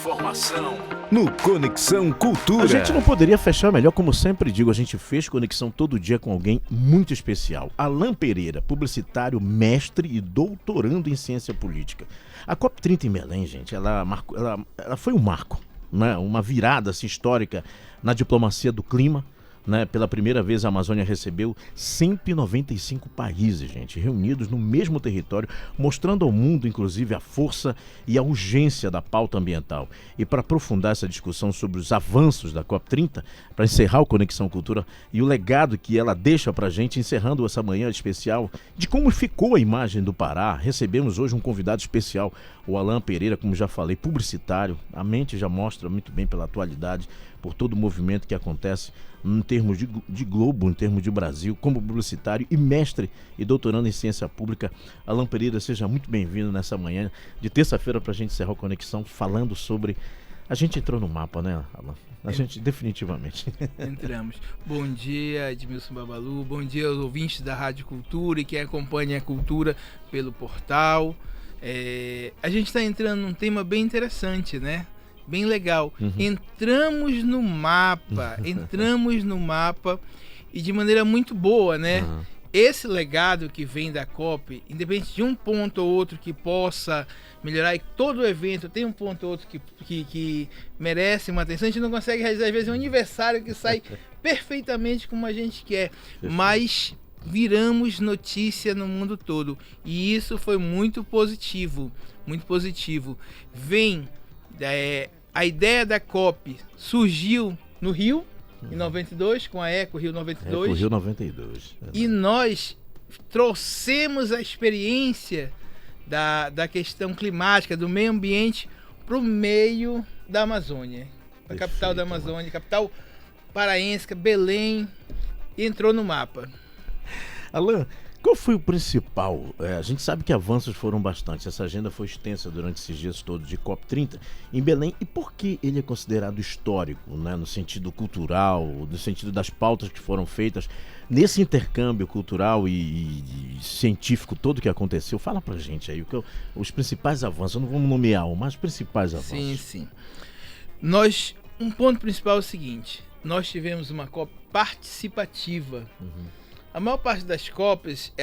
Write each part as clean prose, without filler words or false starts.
Informação no Conexão Cultura. A gente não poderia fechar melhor, como sempre digo, a gente fez conexão todo dia com alguém muito especial. Alan Pereira, publicitário, mestre e doutorando em ciência política. A COP30 em Belém, gente, ela foi um marco, né? Uma virada assim, histórica na diplomacia do clima. Né? Pela primeira vez a Amazônia recebeu 195 países, gente, reunidos no mesmo território, mostrando ao mundo, inclusive, a força e a urgência da pauta ambiental. E para aprofundar essa discussão sobre os avanços da COP30, para encerrar o Conexão Cultura e o legado que ela deixa para a gente, encerrando essa manhã especial de como ficou a imagem do Pará, recebemos hoje um convidado especial, o Alan Pereira, como já falei, publicitário, a mente já mostra muito bem pela atualidade, por todo o movimento que acontece em termos de globo, em termos de Brasil, como publicitário e mestre e doutorando em ciência pública. Alan Pereira, seja muito bem-vindo nessa manhã de terça-feira para a gente encerrar a conexão falando sobre... A gente entrou no mapa, né, Alan? A gente definitivamente. Entramos. Bom dia, Edmilson Babalu, bom dia aos ouvintes da Rádio Cultura e quem acompanha a cultura pelo portal. A gente está entrando num tema bem interessante, né? Bem legal. Uhum. Entramos no mapa e de maneira muito boa, né? Uhum. Esse legado que vem da COP, independente de um ponto ou outro que possa melhorar, e todo evento tem um ponto ou outro que merece uma atenção, a gente não consegue realizar, às vezes, um aniversário que sai perfeitamente como a gente quer, mas viramos notícia no mundo todo, e isso foi muito positivo, muito positivo. A ideia da COP surgiu no Rio, em 92, com a Eco Rio 92. Eco Rio 92. E nós trouxemos a experiência da questão climática, do meio ambiente, para o meio da Amazônia. A capital da Amazônia, capital paraense, Belém, entrou no mapa. Alan, qual foi o principal? A gente sabe que avanços foram bastantes. Essa agenda foi extensa durante esses dias todos de COP30 em Belém. E por que ele é considerado histórico, né? No sentido cultural, no sentido das pautas que foram feitas, nesse intercâmbio cultural e científico todo que aconteceu? Fala pra gente aí os principais avanços. Não vamos nomear mas os principais avanços. Sim. Um ponto principal é o seguinte: nós tivemos uma COP participativa. Uhum. A maior parte das COPs,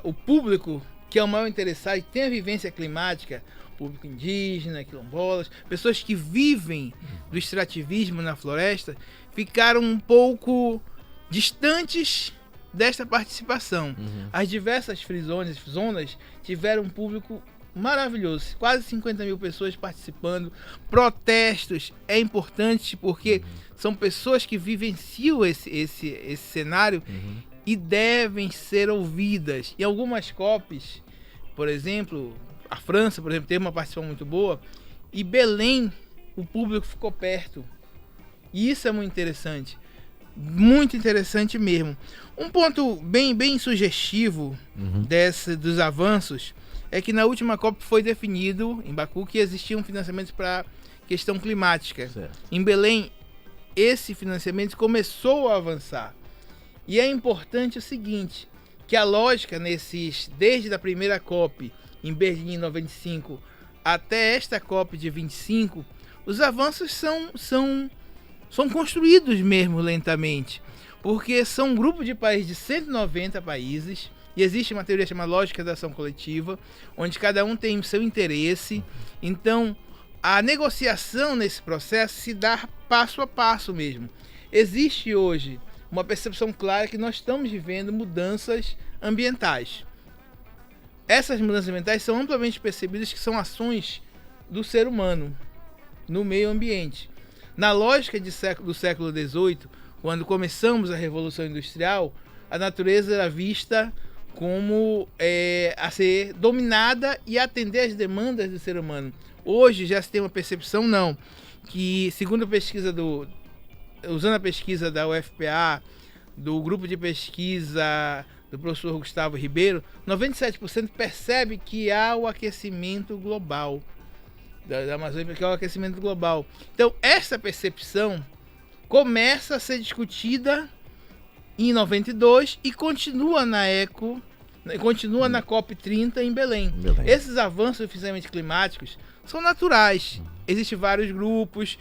o público que é o maior interessado e tem a vivência climática, público indígena, quilombolas, pessoas que vivem do extrativismo na floresta, ficaram um pouco distantes desta participação. Uhum. As diversas zonas tiveram um público maravilhoso, quase 50 mil pessoas participando. Protestos é importante porque são pessoas que vivenciam esse cenário. Uhum. E devem ser ouvidas. Em algumas COPs, por exemplo, a França, por exemplo, teve uma participação muito boa, e Belém, o público ficou perto. E isso é muito interessante mesmo. Um ponto bem sugestivo dos avanços é que na última COP foi definido, em Baku, que existia um financiamento para questão climática. Certo. Em Belém, esse financiamento começou a avançar. E é importante o seguinte, que a lógica desde a primeira COP em Berlim em 95 até esta COP de 25, os avanços são construídos mesmo lentamente, porque são um grupo de países de 190 países, e existe uma teoria chamada lógica da ação coletiva, onde cada um tem o seu interesse. Então, a negociação nesse processo se dá passo a passo mesmo. Existe hoje uma percepção clara que nós estamos vivendo mudanças ambientais. Essas mudanças ambientais são amplamente percebidas que são ações do ser humano no meio ambiente. Na lógica do século XVIII, quando começamos a Revolução Industrial, a natureza era vista como a ser dominada e atender às demandas do ser humano. Hoje já se tem uma percepção, que segundo a pesquisa usando a pesquisa da UFPA, do grupo de pesquisa do professor Gustavo Ribeiro, 97% percebe que há o aquecimento global da Amazônia, que é o aquecimento global. Então, essa percepção começa a ser discutida em 92 e continua na COP30 em Belém. Esses avanços oficialmente climáticos são naturais. Existem vários grupos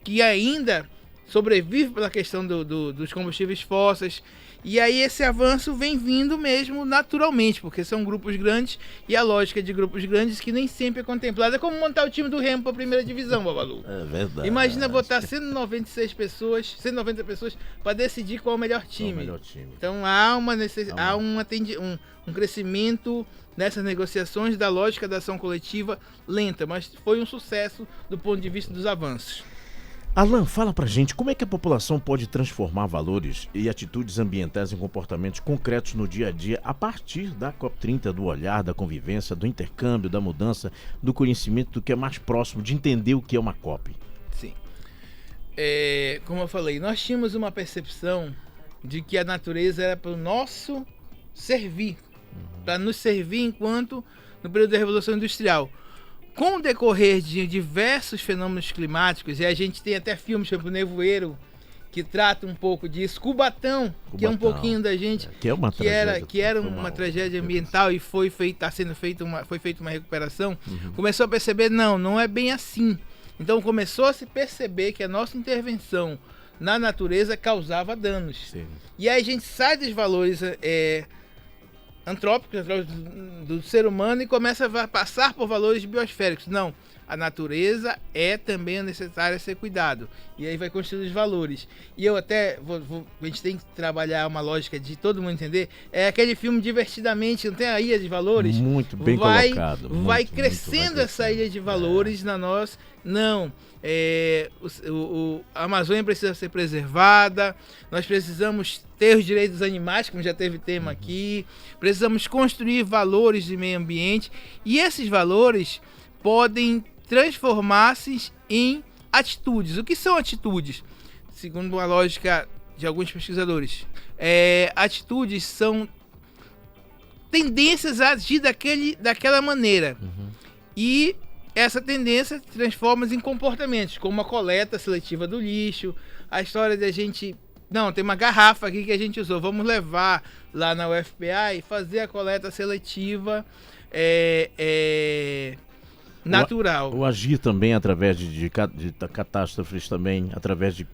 que ainda sobrevivem pela questão dos combustíveis fósseis. E aí esse avanço vem vindo mesmo naturalmente, porque são grupos grandes e a lógica de grupos grandes que nem sempre é contemplada. É como montar o time do Remo para a primeira divisão, Babalu. É verdade. Imagina botar 196 pessoas, 190 pessoas para decidir qual é o melhor time. Então há um crescimento nessas negociações da lógica da ação coletiva lenta, mas foi um sucesso do ponto de vista dos avanços. Alan, fala pra gente como é que a população pode transformar valores e atitudes ambientais em comportamentos concretos no dia a dia a partir da COP30, do olhar, da convivência, do intercâmbio, da mudança, do conhecimento do que é mais próximo, de entender o que é uma COP. Sim. Como eu falei, nós tínhamos uma percepção de que a natureza era para o nosso servir, para nos servir enquanto no período da Revolução Industrial. Com o decorrer de diversos fenômenos climáticos, e a gente tem até filmes como O Nevoeiro, que trata um pouco disso, Cubatão, que é um pouquinho da gente, que era uma tragédia ambiental e foi feita uma recuperação, começou a perceber, não é bem assim. Então começou a se perceber que a nossa intervenção na natureza causava danos. Sim. E aí a gente sai dos valores antrópicos do ser humano e começa a passar por valores biosféricos. Não, a natureza é também necessária ser cuidado. E aí vai construir os valores. E eu até, a gente tem que trabalhar uma lógica de todo mundo entender, é aquele filme Divertidamente, não tem a Ilha de Valores? Muito bem colocado. Vai crescendo essa Ilha de Valores na nós. Não, a Amazônia precisa ser preservada, nós precisamos ter os direitos dos animais, como já teve tema aqui, precisamos construir valores de meio ambiente e esses valores podem transformar-se em atitudes. O que são atitudes? Segundo a lógica de alguns pesquisadores, atitudes são tendências a agir daquela maneira. E essa tendência transforma-se em comportamentos, como a coleta seletiva do lixo, a história de a gente... Não, tem uma garrafa aqui que a gente usou, vamos levar lá na UFPA e fazer a coleta seletiva natural. O agir também através de catástrofes também, através de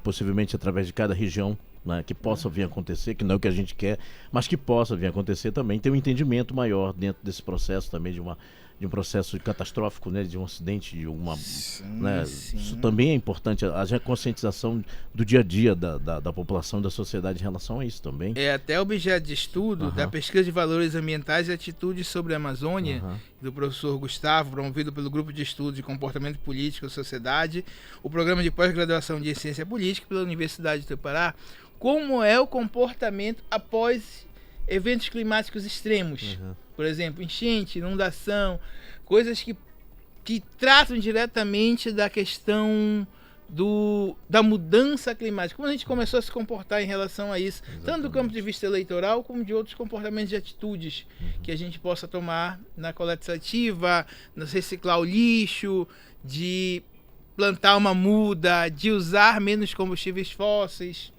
possivelmente através de cada região, né, que possa vir a acontecer, que não é o que a gente quer, mas que possa vir a acontecer também, ter um entendimento maior dentro desse processo também de um processo catastrófico, né, de um acidente, de uma, né, isso também é importante, a conscientização do dia a dia da população, da sociedade em relação a isso também. É até objeto de estudo da pesquisa de valores ambientais e atitudes sobre a Amazônia, do professor Gustavo, promovido pelo Grupo de Estudos de Comportamento Político e Sociedade, o programa de pós-graduação de Ciência Política pela Universidade do Pará, como é o comportamento após eventos climáticos extremos. Por exemplo, enchente, inundação, coisas que tratam diretamente da questão da mudança climática. Como a gente começou a se comportar em relação a isso, tanto do campo de vista eleitoral como de outros comportamentos de atitudes que a gente possa tomar na coleta seletiva, no reciclar o lixo, de plantar uma muda, de usar menos combustíveis fósseis.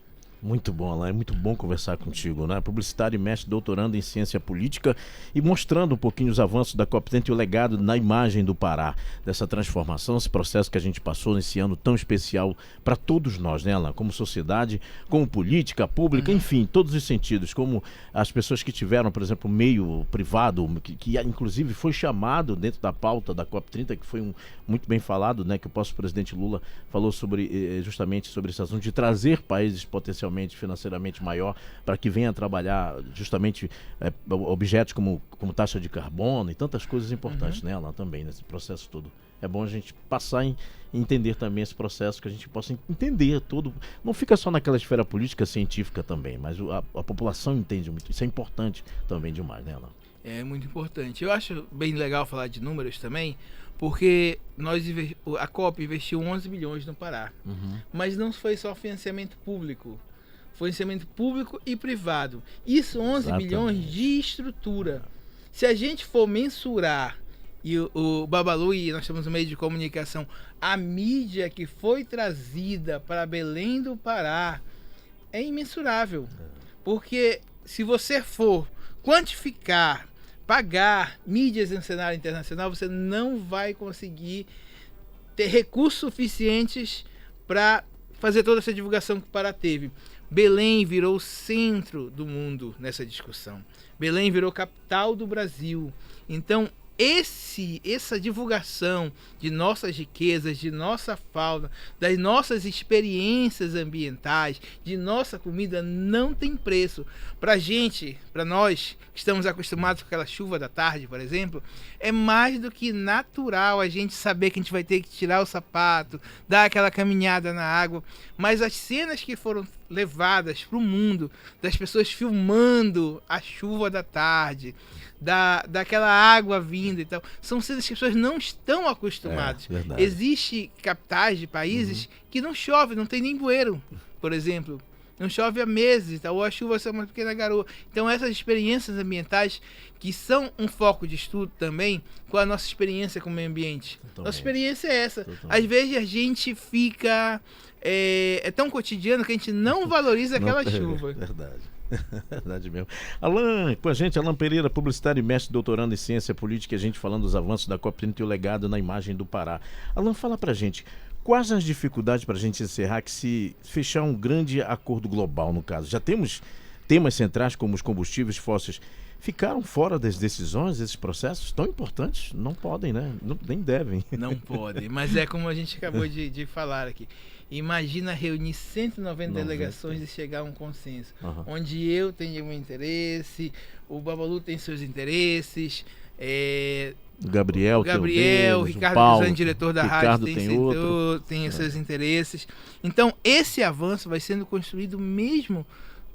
Muito bom, Alain, é muito bom conversar contigo, né? Publicitário e mestre doutorando em ciência política e mostrando um pouquinho os avanços da COP30 e o legado na imagem do Pará, dessa transformação, esse processo que a gente passou nesse ano tão especial para todos nós, né, Alain? Como sociedade, como política pública, enfim, todos os sentidos, como as pessoas que tiveram, por exemplo, meio privado, que inclusive foi chamado dentro da pauta da COP30, que foi muito bem falado, né, que o próximo presidente Lula falou justamente sobre esse assunto de trazer países potencialmente financeiramente maior para que venha trabalhar justamente objetos como taxa de carbono e tantas coisas importantes nela também, nesse processo todo. É bom a gente passar e entender também esse processo, que a gente possa entender tudo. Não fica só naquela esfera política, científica também, mas a população entende muito. Isso é importante também demais, né, Alain? É muito importante. Eu acho bem legal falar de números também, porque a COP investiu 11 bilhões no Pará. Mas não foi só financiamento público. Foi financiamento público e privado. Isso 11 bilhões de estrutura. Se a gente for mensurar, e o Babalu e nós temos um meio de comunicação, a mídia que foi trazida para Belém do Pará é imensurável. Porque se você for quantificar pagar mídias em cenário internacional, você não vai conseguir ter recursos suficientes para fazer toda essa divulgação que o Pará teve. Belém virou o centro do mundo nessa discussão. Belém virou capital do Brasil. Então, essa divulgação de nossas riquezas, de nossa fauna, das nossas experiências ambientais, de nossa comida, não tem preço. Pra gente, pra nós que estamos acostumados com aquela chuva da tarde, por exemplo, é mais do que natural a gente saber que a gente vai ter que tirar o sapato, dar aquela caminhada na água. Mas as cenas que foram levadas para o mundo, das pessoas filmando a chuva da tarde, daquela água vindo e tal, são cenas que as pessoas não estão acostumadas. Existe capitais de países que não chove, não tem nem bueiro, por exemplo. Não chove há meses, ou a chuva é uma pequena garoa. Então essas experiências ambientais, que são um foco de estudo também, com a nossa experiência com o meio ambiente. Totalmente. Nossa experiência é essa. Totalmente. Às vezes a gente fica... É tão cotidiano que a gente não valoriza aquela chuva. Verdade. Verdade mesmo. Alan, com a gente, Alan Pereira, publicitário e mestre doutorando em ciência política, a gente falando dos avanços da COP30 e o legado na imagem do Pará. Alan, fala pra gente, quais as dificuldades pra gente encerrar que se fechar um grande acordo global, no caso? Já temos temas centrais como os combustíveis fósseis, ficaram fora das decisões, esses processos tão importantes? Não podem, né? Nem devem. Não podem, mas é como a gente acabou de falar aqui. Imagina reunir 190 delegações e chegar a um consenso, onde eu tenho meu interesse, o Babalu tem seus interesses, o Gabriel, o Ricardo Paulo, diretor da rádio, tem seus interesses. Então, esse avanço vai sendo construído mesmo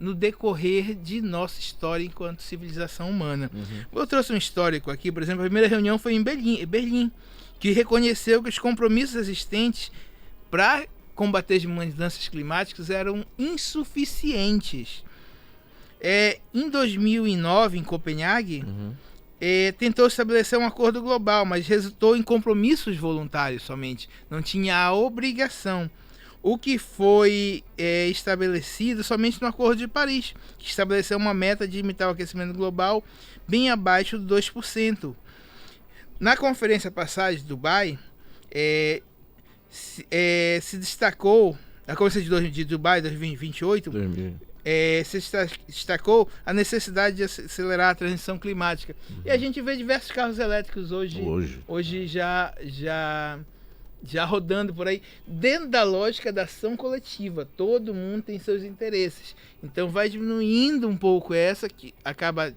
no decorrer de nossa história enquanto civilização humana. Eu trouxe um histórico aqui, por exemplo, a primeira reunião foi em Berlim, que reconheceu que os compromissos existentes para combater as mudanças climáticas eram insuficientes. Em 2009, em Copenhague, tentou estabelecer um acordo global, mas resultou em compromissos voluntários somente. Não tinha a obrigação. O que foi estabelecido somente no Acordo de Paris, que estabeleceu uma meta de limitar o aquecimento global bem abaixo de 2%. Na conferência passada de Dubai, se destacou, a Conferência de Dubai 2028, se destacou a necessidade de acelerar a transição climática. E a gente vê diversos carros elétricos hoje já rodando por aí, dentro da lógica da ação coletiva. Todo mundo tem seus interesses. Então vai diminuindo um pouco essa, que acaba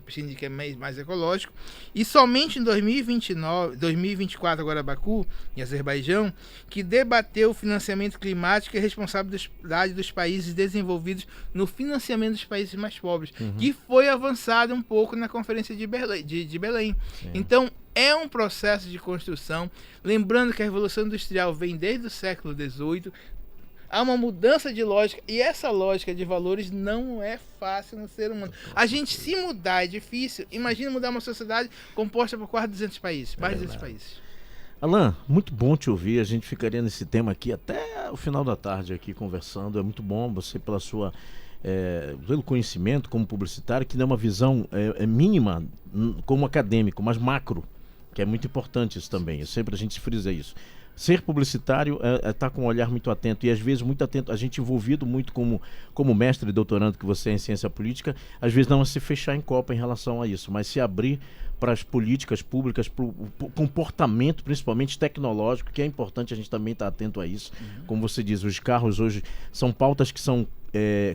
de que é mais ecológico, e somente em 2024, agora Baku, em Azerbaijão, que debateu o financiamento climático e a responsabilidade dos países desenvolvidos no financiamento dos países mais pobres, que foi avançado um pouco na conferência de Belém. Então, é um processo de construção, lembrando que a Revolução Industrial vem desde o século XVIII, há uma mudança de lógica, e essa lógica de valores não é fácil no ser humano. A gente se mudar é difícil. Imagina mudar uma sociedade composta por quase 200 países, mais de 200 países. Alan, muito bom te ouvir. A gente ficaria nesse tema aqui até o final da tarde aqui conversando. É muito bom você pelo conhecimento como publicitário, que dá uma visão mínima como acadêmico, mas macro, que é muito importante isso também. Sempre a gente frisa isso. Ser publicitário é estar com um olhar muito atento, e às vezes muito atento, a gente envolvido muito como mestre e doutorando que você é em ciência política, às vezes não se fechar em copa em relação a isso, mas se abrir para as políticas públicas, para o comportamento, principalmente tecnológico, que é importante a gente também estar atento a isso. Como você diz, os carros hoje são pautas que são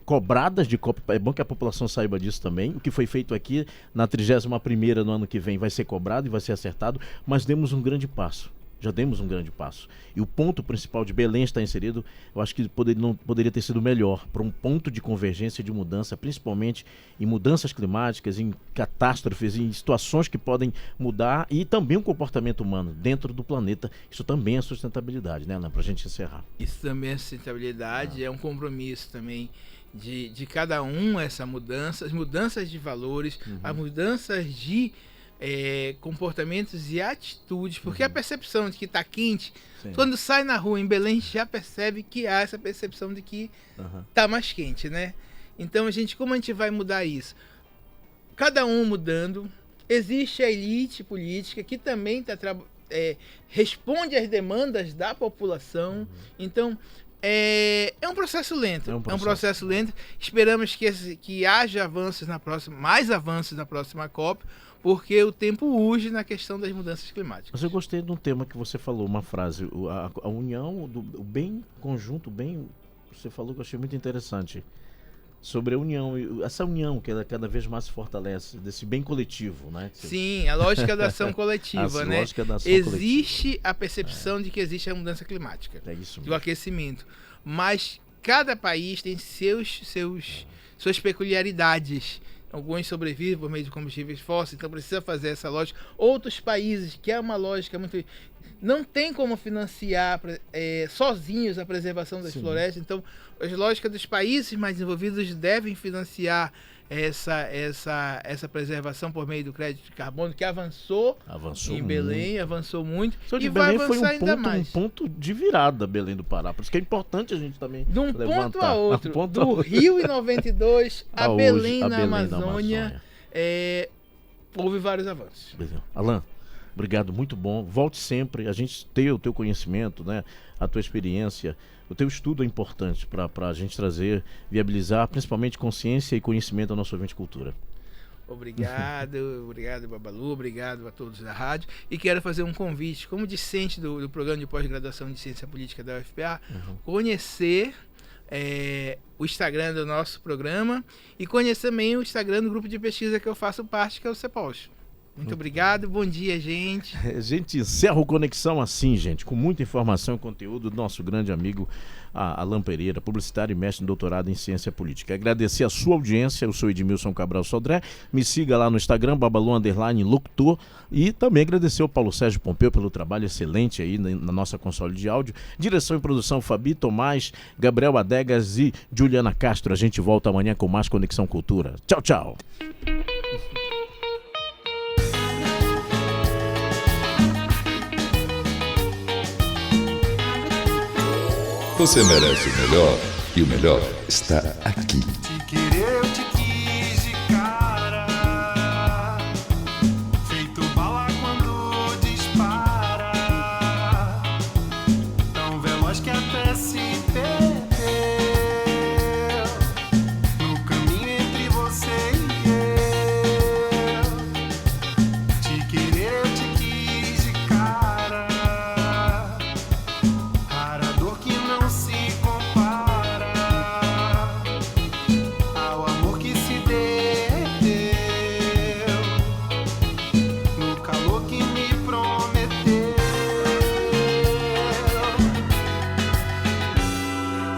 cobradas de COP. É bom que a população saiba disso também. O que foi feito aqui na 31ª no ano que vem vai ser cobrado e vai ser acertado, mas demos um grande passo. Já demos um grande passo. E o ponto principal de Belém está inserido, eu acho que não poderia ter sido melhor, para um ponto de convergência e de mudança, principalmente em mudanças climáticas, em catástrofes, em situações que podem mudar, e também o comportamento humano dentro do planeta. Isso também é sustentabilidade, né, Ana? Para a gente encerrar. Isso também é sustentabilidade, é um compromisso também de cada um, essa mudança, as mudanças de valores, as mudanças de comportamentos e atitudes, porque a percepção de que está quente, quando sai na rua em Belém, já percebe que há essa percepção de que está mais quente, né? Então como a gente vai mudar isso? Cada um mudando, existe a elite política que também responde às demandas da população. Então, é um processo lento. É um processo lento. Esperamos que haja mais avanços na próxima COP, porque o tempo urge na questão das mudanças climáticas. Mas eu gostei de um tema que você falou, uma frase, a união, o bem conjunto, você falou que eu achei muito interessante, sobre a união, essa união que ela cada vez mais se fortalece, desse bem coletivo, né? Sim, a lógica da ação coletiva, né? Lógica da ação existe coletiva. A percepção de que existe a mudança climática, é isso mesmo. do aquecimento, mas cada país tem suas peculiaridades. Alguns sobrevivem por meio de combustíveis fósseis, então precisa fazer essa lógica. Outros países, que é uma lógica muito... não tem como financiar sozinhos a preservação das florestas, então as lógicas dos países mais desenvolvidos devem financiar essa preservação por meio do crédito de carbono, que avançou em Belém, avançou muito, e vai avançar ainda mais. Um ponto de virada, Belém do Pará, por isso que é importante a gente também de um levantar. Ponto a outro, do Rio em 92 a Belém na Amazônia, houve vários avanços. Alan, obrigado, muito bom. Volte sempre, a gente ter o teu conhecimento, né, a tua experiência, o teu estudo é importante para a gente trazer, viabilizar, principalmente consciência e conhecimento ao nosso ouvinte cultura. Obrigado, obrigado, Babalu, obrigado a todos da rádio. E quero fazer um convite, como discente do programa de pós-graduação de Ciência Política da UFPA, conhecer o Instagram do nosso programa e conhecer também o Instagram do grupo de pesquisa que eu faço parte, que é o CEPOS. Muito obrigado, bom dia, gente. A gente encerra o Conexão assim, gente, com muita informação e conteúdo do nosso grande amigo Alan Pereira, publicitário e mestre em doutorado em Ciência Política. Agradecer a sua audiência, eu sou Edmilson Cabral Sodré, me siga lá no Instagram, Babalu_locutor, e também agradecer ao Paulo Sérgio Pompeu pelo trabalho excelente aí na nossa console de áudio. Direção e produção Fabi Tomás, Gabriel Adegas e Juliana Castro. A gente volta amanhã com mais Conexão Cultura. Tchau, tchau. Você merece o melhor, e o melhor está aqui. Te querer, eu te quis de cara, feito bala quando dispara, tão veloz que até se perdeu, no caminho entre você e eu. Te querer, eu te quis de cara, rara dor que não se compara ao amor que se derreteu, no calor que me prometeu.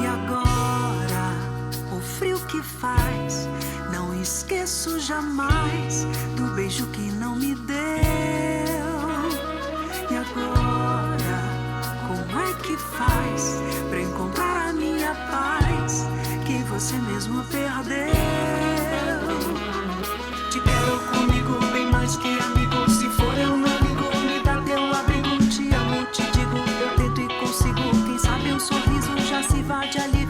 E agora, o frio que faz, não esqueço jamais do beijo que não me deu. E agora, como é que faz pra encontrar a minha paz que você mesmo perdeu? Te quero comigo bem mais que amigo. Se for eu não ligo, me dá teu abrigo. Te amo, te digo, eu tento e consigo. Quem sabe um sorriso já se vade ali.